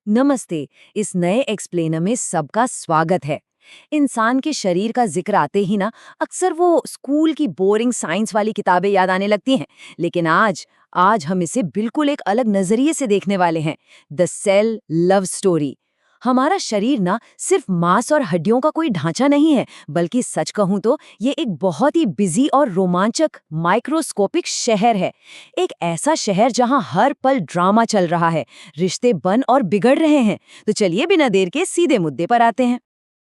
नमस्ते। इस नए एक्सप्लेनर में सबका स्वागत है। इंसान के शरीर का जिक्र आते ही ना अक्सर वो स्कूल की बोरिंग साइंस वाली किताबें याद आने लगती हैं। लेकिन आज आज हम इसे बिल्कुल एक अलग नजरिए से देखने वाले हैं। The cell love story. हमारा शरीर ना सिर्फ मांस और हड्डियों का कोई ढांचा नहीं है, बल्कि सच कहूं तो ये एक बहुत ही बिजी और रोमांचक माइक्रोस्कोपिक शहर है। एक ऐसा शहर जहां हर पल ड्रामा चल रहा है, रिश्ते बन और बिगड़ रहे हैं। तो चलिए बिना देर के सीधे मुद्दे पर आते हैं।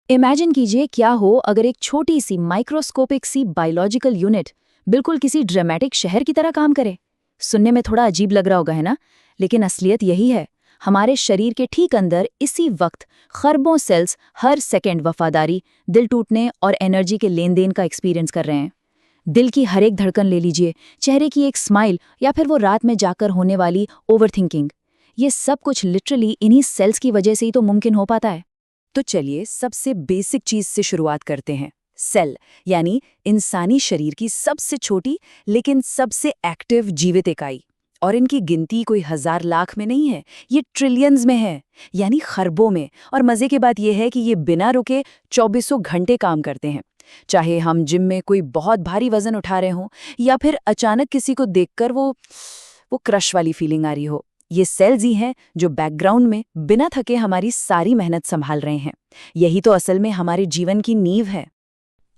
इमेजिन कीजिए क्या हो अगर एक छोटी सी माइक्रोस्कोपिक सी बायोलॉजिकल यूनिट बिल्कुल किसी ड्रामेटिक शहर की तरह काम करे। सुनने में थोड़ा अजीब लग रहा होगा, है ना? लेकिन असलियत यही है। हमारे शरीर के ठीक अंदर इसी वक्त खरबों सेल्स हर सेकंड वफादारी, दिल टूटने और एनर्जी के लेन देन का एक्सपीरियंस कर रहे हैं। दिल की हर एक धड़कन ले लीजिए, चेहरे की एक स्माइल, या फिर वो रात में जाकर होने वाली ओवरथिंकिंग। ये सब कुछ लिटरली इन्हीं सेल्स की वजह से ही तो मुमकिन हो पाता है। तो चलिए सबसे बेसिक चीज से शुरुआत करते हैं। सेल यानी इंसानी शरीर की सबसे छोटी लेकिन सबसे एक्टिव जीवित इकाई। और इनकी गिनती कोई हजार लाख में नहीं है, ये ट्रिलियंस में है, यानी खरबों में। और मजे की बात यह है कि ये बिना रुके 24 घंटे काम करते हैं। चाहे हम जिम में कोई बहुत भारी वजन उठा रहे हों, या फिर अचानक किसी को देखकर वो क्रश वाली फीलिंग आ रही हो, ये सेल्स ही हैं जो बैकग्राउंड में बिना थके हमारी सारी मेहनत संभाल रहे हैं। यही तो असल में हमारे जीवन की नींव है।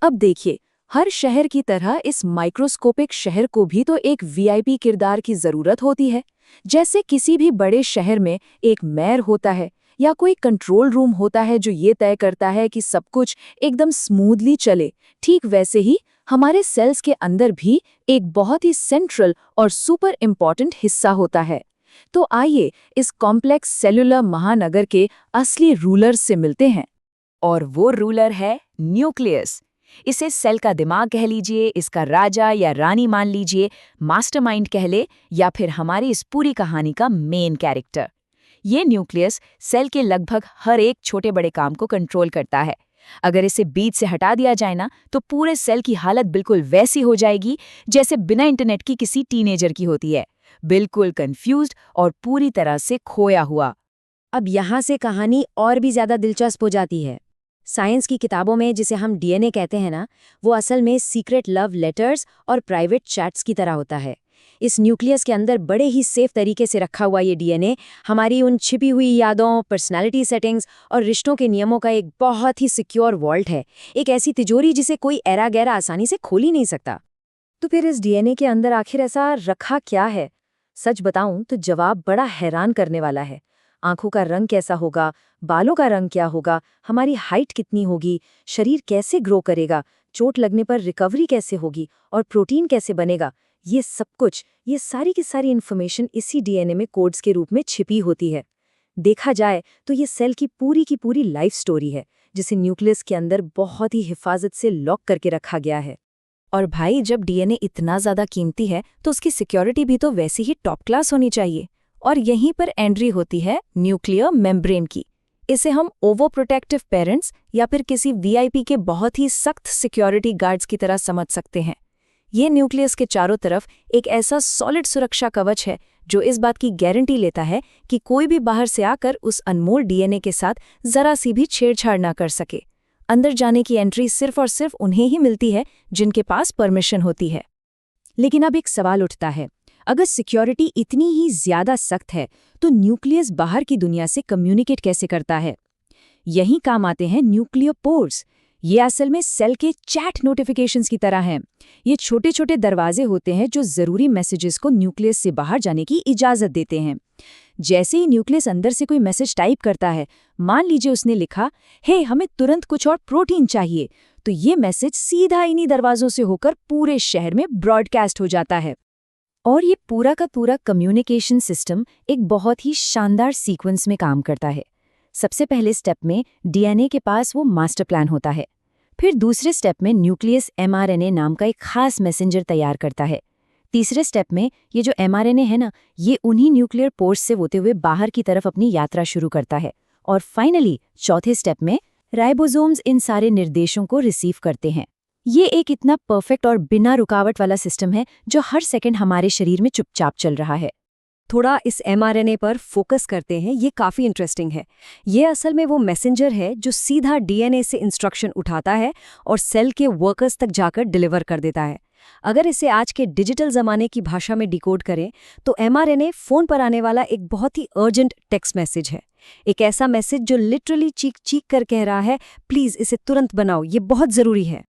अब देखिए, हर शहर की तरह इस माइक्रोस्कोपिक शहर को भी तो एक वीआईपी किरदार की जरूरत होती है। जैसे किसी भी बड़े शहर में एक मेयर होता है या कोई कंट्रोल रूम होता है जो ये तय करता है कि सब कुछ एकदम स्मूथली चले, ठीक वैसे ही हमारे सेल्स के अंदर भी एक बहुत ही सेंट्रल और सुपर इम्पॉर्टेंट हिस्सा होता है। तो आइए इस कॉम्प्लेक्स सेलुलर महानगर के असली रूलर से मिलते हैं। और वो रूलर है न्यूक्लियस। इसे सेल का दिमाग कह लीजिए, इसका राजा या रानी मान लीजिए, मास्टरमाइंड कह ले, या फिर हमारी इस पूरी कहानी का मेन कैरेक्टर। ये न्यूक्लियस सेल के लगभग हर एक छोटे बड़े काम को कंट्रोल करता है। अगर इसे बीच से हटा दिया जाए ना, तो पूरे सेल की हालत बिल्कुल वैसी हो जाएगी जैसे बिना इंटरनेट की किसी टीनेजर की होती है, बिल्कुल कंफ्यूज्ड और पूरी तरह से खोया हुआ। अब यहाँ से कहानी और भी ज्यादा दिलचस्प हो जाती है। साइंस की किताबों में जिसे हम डीएनए कहते हैं ना, वो असल में सीक्रेट लव लेटर्स और प्राइवेट चैट्स की तरह होता है। इस न्यूक्लियस के अंदर बड़े ही सेफ तरीके से रखा हुआ ये डीएनए हमारी उन छिपी हुई यादों, पर्सनालिटी सेटिंग्स और रिश्तों के नियमों का एक बहुत ही सिक्योर वॉल्ट है। एक ऐसी तिजोरी जिसे कोई ऐरा गैरा आसानी से खोल ही नहीं सकता। तो फिर इस डीएनए के अंदर आखिर ऐसा रखा क्या है? सच बताऊं तो जवाब बड़ा हैरान करने वाला है। आंखों का रंग कैसा होगा, बालों का रंग क्या होगा, हमारी हाइट कितनी होगी, शरीर कैसे ग्रो करेगा, चोट लगने पर रिकवरी कैसे होगी और प्रोटीन कैसे बनेगा, ये सब कुछ, ये सारी की सारी इन्फॉर्मेशन इसी डीएनए में कोड्स के रूप में छिपी होती है। देखा जाए तो ये सेल की पूरी लाइफ स्टोरी है, जिसे न्यूक्लियस के अंदर बहुत ही हिफाजत से लॉक करके रखा गया है। और भाई, जब डीएनए इतना ज्यादा कीमती है तो उसकी सिक्योरिटी भी तो वैसी ही टॉप क्लास होनी चाहिए। और यहीं पर एंट्री होती है न्यूक्लियर मेम्ब्रेन की। इसे हम ओवो प्रोटेक्टिव पेरेंट्स या फिर किसी वीआईपी के बहुत ही सख्त सिक्योरिटी गार्ड्स की तरह समझ सकते हैं। ये न्यूक्लियस के चारों तरफ एक ऐसा सॉलिड सुरक्षा कवच है जो इस बात की गारंटी लेता है कि कोई भी बाहर से आकर उस अनमोल डीएनए के साथ जरा सी भी छेड़छाड़ ना कर सके। अंदर जाने की एंट्री सिर्फ और सिर्फ उन्हें ही मिलती है जिनके पास परमिशन होती है। लेकिन अब एक सवाल उठता है, अगर सिक्योरिटी इतनी ही ज्यादा सख्त है तो न्यूक्लियस बाहर की दुनिया से कम्युनिकेट कैसे करता है? यहीं काम आते हैं न्यूक्लियर पोर्स। ये असल में सेल के चैट नोटिफिकेशंस की तरह हैं। ये छोटे छोटे दरवाजे होते हैं जो जरूरी मैसेजेस को न्यूक्लियस से बाहर जाने की इजाजत देते हैं। जैसे ही न्यूक्लियस अंदर से कोई मैसेज टाइप करता है, मान लीजिए उसने लिखा, हे हमें तुरंत कुछ और प्रोटीन चाहिए, तो ये मैसेज सीधा इन्हीं दरवाजों से होकर पूरे शहर में ब्रॉडकास्ट हो जाता है। और ये पूरा का पूरा कम्युनिकेशन सिस्टम एक बहुत ही शानदार सीक्वेंस में काम करता है। सबसे पहले स्टेप में डीएनए के पास वो मास्टर प्लान होता है। फिर दूसरे स्टेप में न्यूक्लियस एमआरएनए नाम का एक खास मैसेंजर तैयार करता है। तीसरे स्टेप में ये जो एमआरएनए है ना, ये उन्हीं न्यूक्लियर पोर्स से होते हुए बाहर की तरफ अपनी यात्रा शुरू करता है। और फाइनली चौथे स्टेप में राइबोसोम्स इन सारे निर्देशों को रिसीव करते हैं। ये एक इतना परफेक्ट और बिना रुकावट वाला सिस्टम है जो हर सेकंड हमारे शरीर में चुपचाप चल रहा है। थोड़ा इस mRNA पर फोकस करते हैं, ये काफ़ी इंटरेस्टिंग है। ये असल में वो मैसेंजर है जो सीधा DNA से इंस्ट्रक्शन उठाता है और सेल के वर्कर्स तक जाकर डिलीवर कर देता है। अगर इसे आज के डिजिटल ज़माने की भाषा में डिकोड करें तो mRNA फ़ोन पर आने वाला एक बहुत ही अर्जेंट टेक्स्ट मैसेज है। एक ऐसा मैसेज जो लिटरली चीख चीख कर कह रहा है, प्लीज़ इसे तुरंत बनाओ, ये बहुत ज़रूरी है।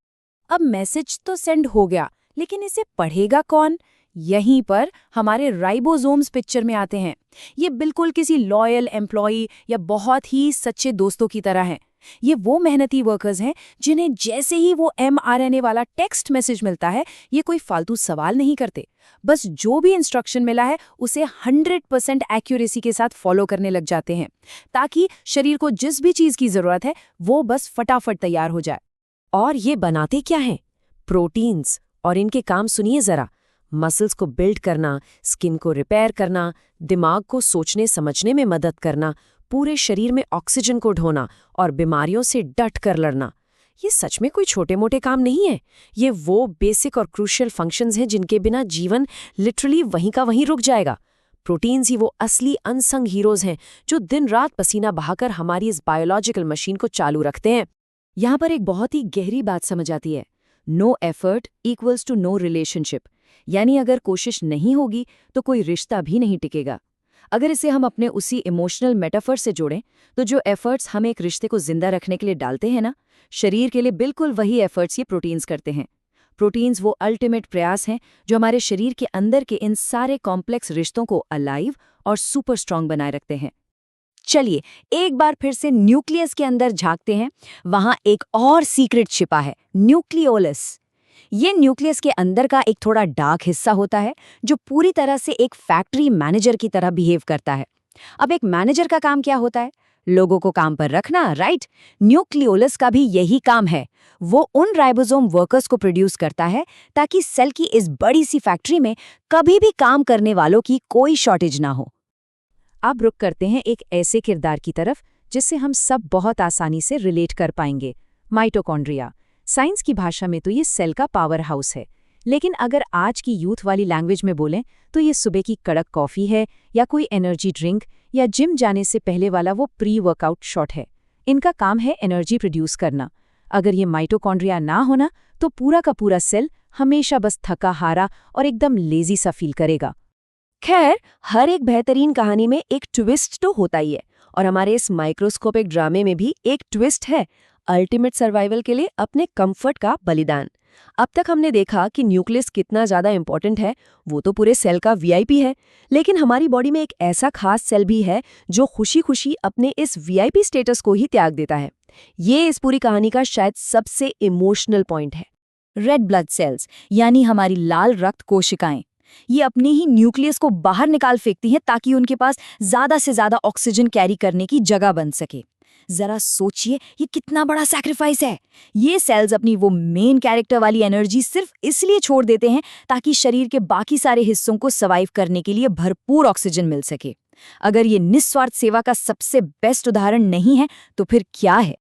अब मैसेज तो सेंड हो गया, लेकिन इसे पढ़ेगा कौन? यहीं पर हमारे राइबोसोम्स पिक्चर में आते हैं। ये बिल्कुल किसी लॉयल एम्प्लॉई या बहुत ही सच्चे दोस्तों की तरह हैं। ये वो मेहनती वर्कर्स हैं जिन्हें जैसे ही वो mRNA वाला टेक्स्ट मैसेज मिलता है, ये कोई फालतू सवाल नहीं करते। बस जो भी इंस्ट्रक्शन मिला है उसे 100% एक्यूरेसी के साथ फॉलो करने लग जाते हैं, ताकि शरीर को जिस भी चीज़ की ज़रूरत है वो बस फटाफट तैयार हो जाए। और ये बनाते क्या हैं? प्रोटीन्स। और इनके काम सुनिए ज़रा। मसल्स को बिल्ड करना, स्किन को रिपेयर करना, दिमाग को सोचने समझने में मदद करना, पूरे शरीर में ऑक्सीजन को ढोना और बीमारियों से डट कर लड़ना। ये सच में कोई छोटे मोटे काम नहीं है। ये वो बेसिक और क्रूशियल फंक्शंस हैं जिनके बिना जीवन लिटरली वहीं का वहीं रुक जाएगा। प्रोटीन्स ही वो असली अनसंग हीरोज हैं जो दिन रात पसीना बहाकर हमारी इस बायोलॉजिकल मशीन को चालू रखते हैं। यहाँ पर एक बहुत ही गहरी बात समझ आती है। No effort equals to no relationship. यानी अगर कोशिश नहीं होगी तो कोई रिश्ता भी नहीं टिकेगा। अगर इसे हम अपने उसी इमोशनल मेटाफर से जोड़ें तो जो एफर्ट्स हम एक रिश्ते को जिंदा रखने के लिए डालते हैं ना, शरीर के लिए बिल्कुल वही एफर्ट्स ये प्रोटीन्स करते हैं। प्रोटीन्स वो अल्टीमेट प्रयास हैं जो हमारे शरीर के अंदर के इन सारे कॉम्प्लेक्स रिश्तों को अलाइव और सुपर स्ट्रांग बनाए रखते हैं। चलिए एक बार फिर से न्यूक्लियस के अंदर झांकते हैं। वहां एक और सीक्रेट छिपा है, न्यूक्लियोलस। ये न्यूक्लियस के अंदर का एक थोड़ा डार्क हिस्सा होता है जो पूरी तरह से एक फैक्ट्री मैनेजर की तरह बिहेव करता है। अब एक मैनेजर का काम क्या होता है? लोगों को काम पर रखना, राइट? न्यूक्लियोलस का भी यही काम है। वो उन राइबोसोम वर्कर्स को प्रोड्यूस करता है ताकि सेल की इस बड़ी सी फैक्ट्री में कभी भी काम करने वालों की कोई शॉर्टेज ना हो। अब रुक करते हैं एक ऐसे किरदार की तरफ जिससे हम सब बहुत आसानी से रिलेट कर पाएंगे, माइटोकॉन्ड्रिया। साइंस की भाषा में तो ये सेल का पावर हाउस है, लेकिन अगर आज की यूथ वाली लैंग्वेज में बोलें तो ये सुबह की कड़क कॉफ़ी है या कोई एनर्जी ड्रिंक या जिम जाने से पहले वाला वो प्री वर्कआउट शॉट है। इनका काम है एनर्जी प्रोड्यूस करना। अगर ये माइटोकॉन्ड्रिया ना होना तो पूरा का पूरा सेल हमेशा बस थका हारा और एकदम लेजी सा फील करेगा। खैर, हर एक बेहतरीन कहानी में एक ट्विस्ट तो होता ही है, और हमारे इस माइक्रोस्कोपिक ड्रामे में भी एक ट्विस्ट है। अल्टीमेट सर्वाइवल के लिए अपने कंफर्ट का बलिदान। अब तक हमने देखा कि न्यूक्लियस कितना ज़्यादा इंपॉर्टेंट है, वो तो पूरे सेल का वीआईपी है। लेकिन हमारी बॉडी में एक ऐसा खास सेल भी है जो खुशी खुशी अपने इस वीआईपी स्टेटस को ही त्याग देता है। ये इस पूरी कहानी का शायद सबसे इमोशनल पॉइंट है। रेड ब्लड सेल्स, यानी हमारी लाल रक्त कोशिकाएं, ये अपने ही न्यूक्लियस को बाहर निकाल फेंकती हैं ताकि उनके पास ज़्यादा से ज़्यादा ऑक्सीजन कैरी करने की जगह बन सके। जरा सोचिए, ये कितना बड़ा सैक्रिफाइस है। ये सेल्स अपनी वो मेन कैरेक्टर वाली एनर्जी सिर्फ इसलिए छोड़ देते हैं ताकि शरीर के बाकी सारे हिस्सों को सर्वाइव करने के लिए भरपूर ऑक्सीजन मिल सके। अगर ये निस्वार्थ सेवा का सबसे बेस्ट उदाहरण नहीं है तो फिर क्या है?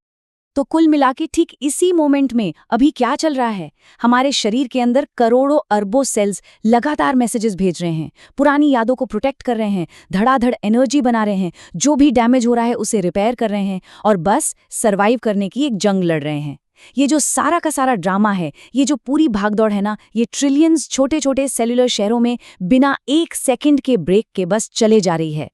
तो कुल मिला के ठीक इसी मोमेंट में अभी क्या चल रहा है? हमारे शरीर के अंदर करोड़ों अरबों सेल्स लगातार मैसेजेस भेज रहे हैं, पुरानी यादों को प्रोटेक्ट कर रहे हैं, धड़ाधड़ एनर्जी बना रहे हैं, जो भी डैमेज हो रहा है उसे रिपेयर कर रहे हैं और बस सर्वाइव करने की एक जंग लड़ रहे हैं। ये जो सारा का सारा ड्रामा है, ये जो पूरी भागदौड़ है ना, ये ट्रिलियंस छोटे छोटे सेलुलर शहरों में बिना एक सेकंड के ब्रेक के बस चले जा रही है।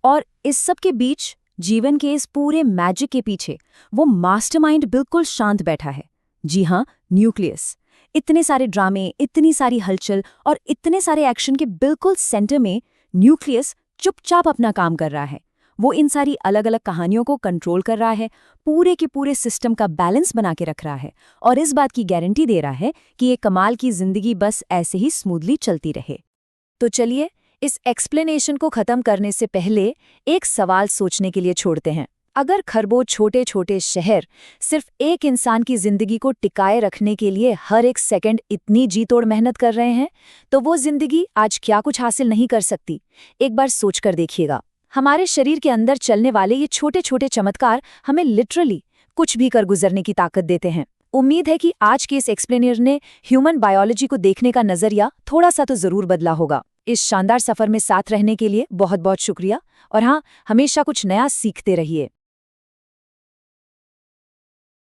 और इस सब के बीच, जीवन के इस पूरे मैजिक के पीछे वो मास्टरमाइंड बिल्कुल शांत बैठा है। जी हाँ, न्यूक्लियस। इतने सारे ड्रामे, इतनी सारी हलचल और इतने सारे एक्शन के बिल्कुल सेंटर में न्यूक्लियस चुपचाप अपना काम कर रहा है। वो इन सारी अलग अलग कहानियों को कंट्रोल कर रहा है, पूरे के पूरे सिस्टम का बैलेंस बना के रख रहा है और इस बात की गारंटी दे रहा है कि ये कमाल की जिंदगी बस ऐसे ही स्मूथली चलती रहे। तो चलिए, इस एक्सप्लेनेशन को खत्म करने से पहले एक सवाल सोचने के लिए छोड़ते हैं। अगर खरबों छोटे छोटे शहर सिर्फ एक इंसान की जिंदगी को टिकाए रखने के लिए हर एक सेकंड इतनी जी तोड़ मेहनत कर रहे हैं, तो वो जिंदगी आज क्या कुछ हासिल नहीं कर सकती? एक बार सोच कर देखिएगा। हमारे शरीर के अंदर चलने वाले ये छोटे छोटे चमत्कार हमें लिटरली कुछ भी कर गुजरने की ताकत देते हैं। उम्मीद है कि आज के इस एक्सप्लेनर ने ह्यूमन बायोलॉजी को देखने का नजरिया थोड़ा सा तो जरूर बदला होगा। इस शानदार सफ़र में साथ रहने के लिए बहुत बहुत शुक्रिया। और हाँ, हमेशा कुछ नया सीखते रहिए।